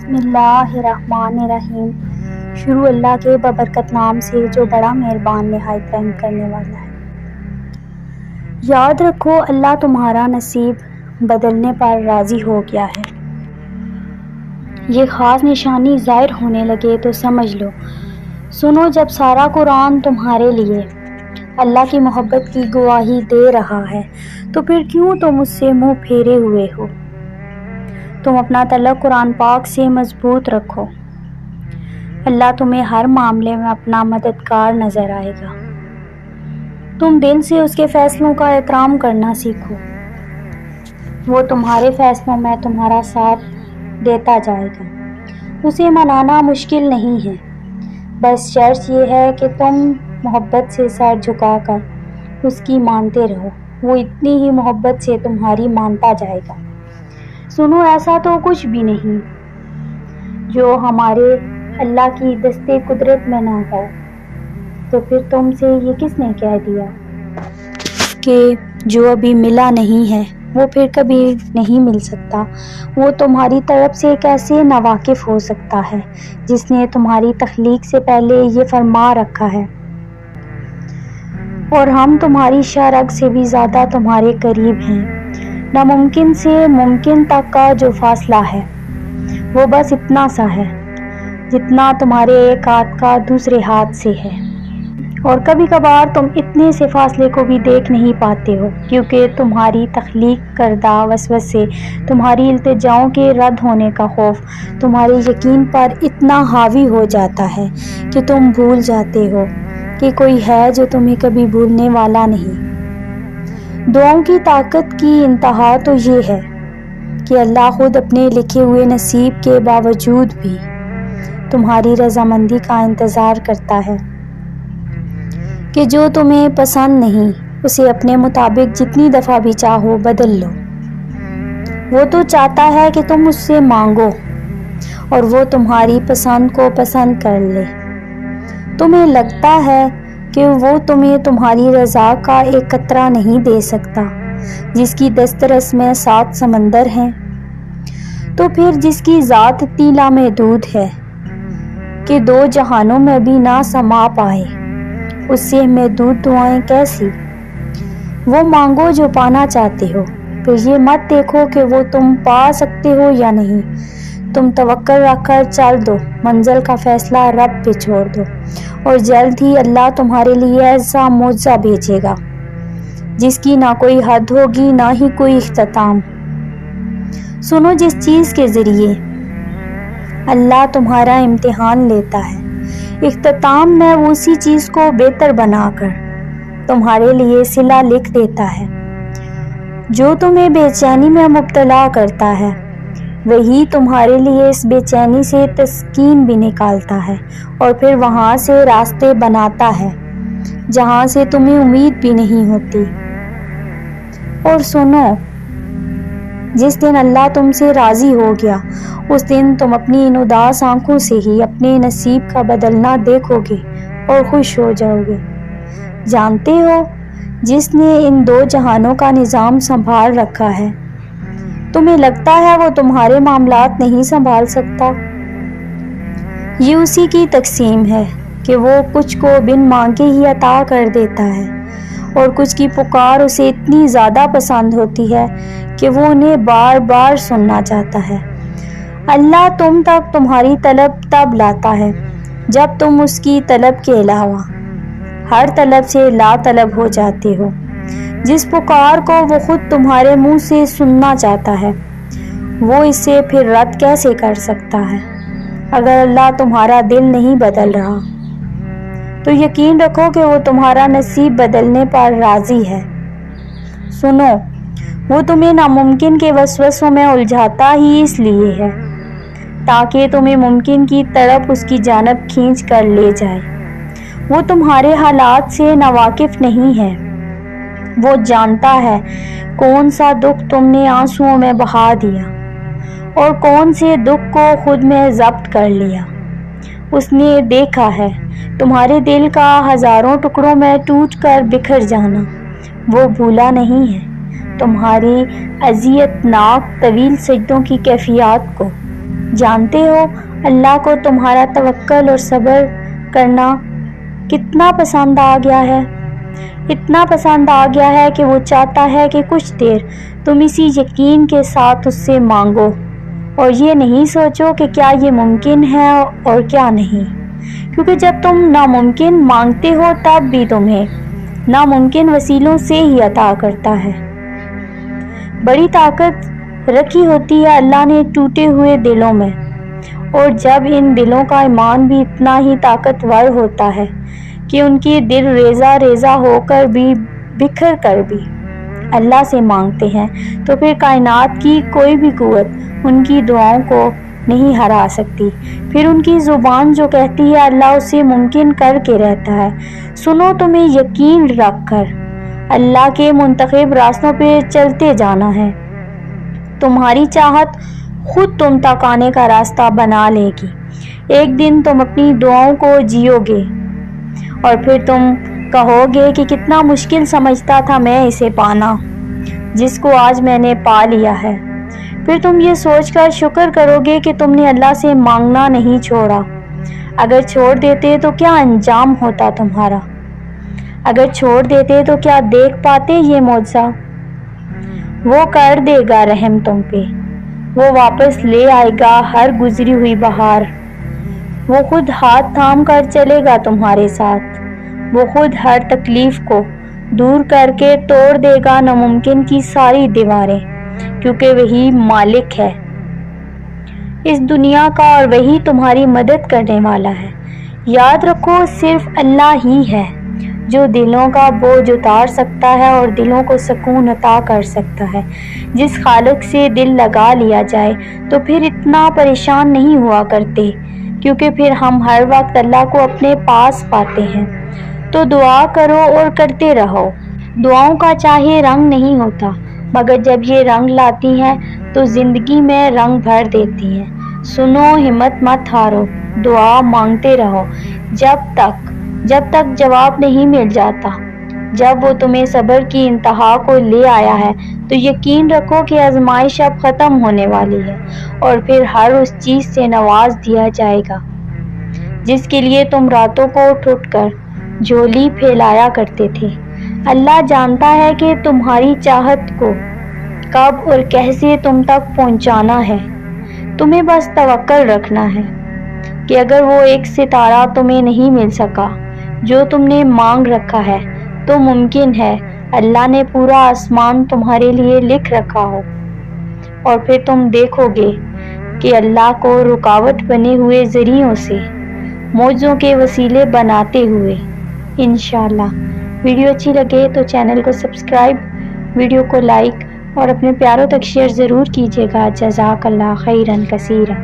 بسم اللہ الرحمن الرحیم۔ شروع اللہ کے ببرکت نام سے جو بڑا مہربان نہایت رحم کرنے والا ہے۔ یاد رکھو اللہ تمہارا نصیب بدلنے پر راضی ہو گیا ہے۔ یہ خاص نشانی ظاہر ہونے لگے تو سمجھ لو۔ سنو، جب سارا قرآن تمہارے لیے اللہ کی محبت کی گواہی دے رہا ہے تو پھر کیوں تم اس سے منہ پھیرے ہوئے ہو؟ تم اپنا تعلق قرآن پاک سے مضبوط رکھو۔ اللہ تمہیں ہر معاملے میں اپنا مددگار نظر آئے گا۔ تم دل سے اس کے فیصلوں کا احترام کرنا سیکھو۔ وہ تمہارے فیصلوں میں تمہارا ساتھ دیتا جائے گا۔ اسے منانا مشکل نہیں ہے، بس شرط یہ ہے کہ تم محبت سے سر جھکا کر اس کی مانتے رہو۔ وہ اتنی ہی محبت سے تمہاری مانتا جائے گا۔ سنو، ایسا تو کچھ بھی نہیں جو ہمارے اللہ کی دست قدرت میں نہ ہو۔ تو پھر تم سے یہ کس نے کہہ دیا کہ جو ابھی ملا نہیں ہے وہ پھر کبھی نہیں مل سکتا؟ وہ تمہاری طرف سے کیسے ناواقف ہو سکتا ہے جس نے تمہاری تخلیق سے پہلے یہ فرما رکھا ہے؟ اور ہم تمہاری شرح سے بھی زیادہ تمہارے قریب ہیں۔ ناممکن سے ممکن تک کا جو فاصلہ ہے وہ بس اتنا سا ہے جتنا تمہارے ایک ہاتھ کا دوسرے ہاتھ سے ہے۔ اور کبھی کبھار تم اتنے سے فاصلے کو بھی دیکھ نہیں پاتے ہو کیونکہ تمہاری تخلیق کردہ وسوسے، تمہاری التجاؤں کے رد ہونے کا خوف تمہارے یقین پر اتنا حاوی ہو جاتا ہے کہ تم بھول جاتے ہو کہ کوئی ہے جو تمہیں کبھی بھولنے والا نہیں۔ دعاؤں کی طاقت کی انتہا تو یہ ہے کہ اللہ خود اپنے لکھے ہوئے نصیب کے باوجود بھی تمہاری رضامندی کا انتظار کرتا ہے کہ جو تمہیں پسند نہیں اسے اپنے مطابق جتنی دفعہ بھی چاہو بدل لو۔ وہ تو چاہتا ہے کہ تم اس سے مانگو اور وہ تمہاری پسند کو پسند کر لے۔ تمہیں لگتا ہے کہ وہ تمہیں تمہاری رضا کا ایک قطرہ نہیں دے سکتا جس کی دسترس میں 7 سمندر ہیں؟ تو پھر جس کی ذات اتنی لامحدود ہے کہ 2 جہانوں میں بھی نہ سما پائے، اس سے محدود دعائیں کیسی؟ وہ مانگو جو پانا چاہتے ہو، پھر یہ مت دیکھو کہ وہ تم پا سکتے ہو یا نہیں۔ تم توکل رکھ کر چل دو، منزل کا فیصلہ رب پہ چھوڑ دو، اور جلد ہی اللہ تمہارے لیے ایسا معجزہ بھیجے گا جس کی نہ کوئی حد ہوگی نہ ہی کوئی اختتام۔ سنو، جس چیز کے ذریعے اللہ تمہارا امتحان لیتا ہے، اختتام میں وہ اسی چیز کو بہتر بنا کر تمہارے لیے صلہ لکھ دیتا ہے۔ جو تمہیں بے چینی میں مبتلا کرتا ہے وہی تمہارے لیے اس بے چینی سے تسکین بھی نکالتا ہے اور پھر وہاں سے راستے بناتا ہے جہاں سے تمہیں امید بھی نہیں ہوتی۔ اور سنو، جس دن اللہ تم سے راضی ہو گیا اس دن تم اپنی ان اداس آنکھوں سے ہی اپنے نصیب کا بدلنا دیکھو گے اور خوش ہو جاؤ گے۔ جانتے ہو، جس نے ان 2 جہانوں کا نظام سنبھال رکھا ہے، تمہیں لگتا ہے وہ تمہارے معاملات نہیں سنبھال سکتا؟ یہ اسی کی تقسیم ہے کہ وہ کچھ کو بن مانگے ہی عطا کر دیتا ہے اور کچھ کی پکار اسے اتنی زیادہ پسند ہوتی ہے کہ وہ انہیں بار بار سننا چاہتا ہے۔ اللہ تم تک تمہاری طلب تب لاتا ہے جب تم اس کی طلب کے علاوہ ہر طلب سے لا طلب ہو جاتے ہو۔ جس پکار کو وہ خود تمہارے منہ سے سننا چاہتا ہے وہ اسے پھر رد کیسے کر سکتا ہے؟ اگر اللہ تمہارا دل نہیں بدل رہا تو یقین رکھو کہ وہ تمہارا نصیب بدلنے پر راضی ہے۔ سنو، وہ تمہیں ناممکن کے وسوسوں میں الجھاتا ہی اس لیے ہے تاکہ تمہیں ممکن کی طرف اس کی جانب کھینچ کر لے جائے۔ وہ تمہارے حالات سے ناواقف نہیں ہے۔ وہ جانتا ہے کون سا دکھ تم نے آنسوؤں میں بہا دیا اور کون سے دکھ کو خود میں ضبط کر لیا۔ اس نے دیکھا ہے تمہارے دل کا ہزاروں ٹکڑوں میں ٹوٹ کر بکھر جانا۔ وہ بھولا نہیں ہے تمہاری اذیت ناک طویل سجدوں کی کیفیات کو جانتے ہو اللہ کو تمہارا توکل اور صبر کرنا کتنا پسند آ گیا ہے؟ اتنا پسند آ گیا ہے کہ وہ چاہتا ہے کہ کچھ دیر تم اسی یقین کے ساتھ اس سے مانگو اور یہ نہیں سوچو کہ کیا یہ ممکن ہے اور کیا نہیں، کیونکہ جب تم ناممکن مانگتے ہو تب بھی تمہیں ناممکن وسیلوں سے ہی عطا کرتا ہے۔ بڑی طاقت رکھی ہوتی ہے اللہ نے ٹوٹے ہوئے دلوں میں، اور جب ان دلوں کا ایمان بھی اتنا ہی طاقتور ہوتا ہے کہ ان کی دل ریزہ ریزہ ہو کر بھی بکھر کر بھی اللہ سے مانگتے ہیں، تو پھر کائنات کی کوئی بھی قوت ان کی دعاؤں کو نہیں ہرا سکتی۔ پھر ان کی زبان جو کہتی ہے اللہ اسے ممکن کر کے رہتا ہے۔ سنو، تمہیں یقین رکھ کر اللہ کے منتخب راستوں پہ چلتے جانا ہے، تمہاری چاہت خود تم تک آنے کا راستہ بنا لے گی۔ ایک دن تم اپنی دعاؤں کو جیو گے اور پھر تم کہو گے کہ کتنا مشکل سمجھتا تھا میں اسے پانا، جس کو آج میں نے پا لیا ہے۔ پھر تم یہ سوچ کر شکر کرو گے کہ تم نے اللہ سے مانگنا نہیں چھوڑا۔ اگر چھوڑ دیتے تو کیا انجام ہوتا تمہارا؟ اگر چھوڑ دیتے تو کیا دیکھ پاتے یہ معجزہ؟ وہ کر دے گا رحم تم پہ، وہ واپس لے آئے گا ہر گزری ہوئی بہار، وہ خود ہاتھ تھام کر چلے گا تمہارے ساتھ، وہ خود ہر تکلیف کو دور کر کے توڑ دے گا ناممکن کی ساری دیواریں، کیونکہ وہی مالک ہے اس دنیا کا اور وہی تمہاری مدد کرنے والا ہے۔ یاد رکھو صرف اللہ ہی ہے جو دلوں کا بوجھ اتار سکتا ہے اور دلوں کو سکون عطا کر سکتا ہے۔ جس خالق سے دل لگا لیا جائے تو پھر اتنا پریشان نہیں ہوا کرتے، کیونکہ پھر ہم ہر وقت اللہ کو اپنے پاس پاتے ہیں۔ تو دعا کرو اور کرتے رہو۔ دعاؤں کا چاہے رنگ نہیں ہوتا، مگر جب یہ رنگ لاتی ہیں تو زندگی میں رنگ بھر دیتی ہیں۔ سنو، ہمت مت ہارو، دعا مانگتے رہو جب تک جواب نہیں مل جاتا۔ جب وہ تمہیں صبر کی انتہا کو لے آیا ہے تو یقین رکھو کہ آزمائش اب ختم ہونے والی ہے، اور پھر ہر اس چیز سے نواز دیا جائے گا جس کے لیے تم راتوں کو اٹھ کر جھولی پھیلایا کرتے تھے۔ اللہ جانتا ہے کہ تمہاری چاہت کو کب اور کیسے تم تک پہنچانا ہے۔ تمہیں بس توکل رکھنا ہے کہ اگر وہ ایک ستارہ تمہیں نہیں مل سکا جو تم نے مانگ رکھا ہے، تو ممکن ہے اللہ نے پورا آسمان تمہارے لیے لکھ رکھا ہو، اور پھر تم دیکھو گے کہ اللہ کو رکاوٹ بنے ہوئے ذریعوں سے معجزوں کے وسیلے بناتے ہوئے انشاءاللہ۔ ویڈیو اچھی لگے تو چینل کو سبسکرائب، ویڈیو کو لائک اور اپنے پیاروں تک شیئر ضرور کیجیے گا۔ جزاک اللہ خیرن کثیرا۔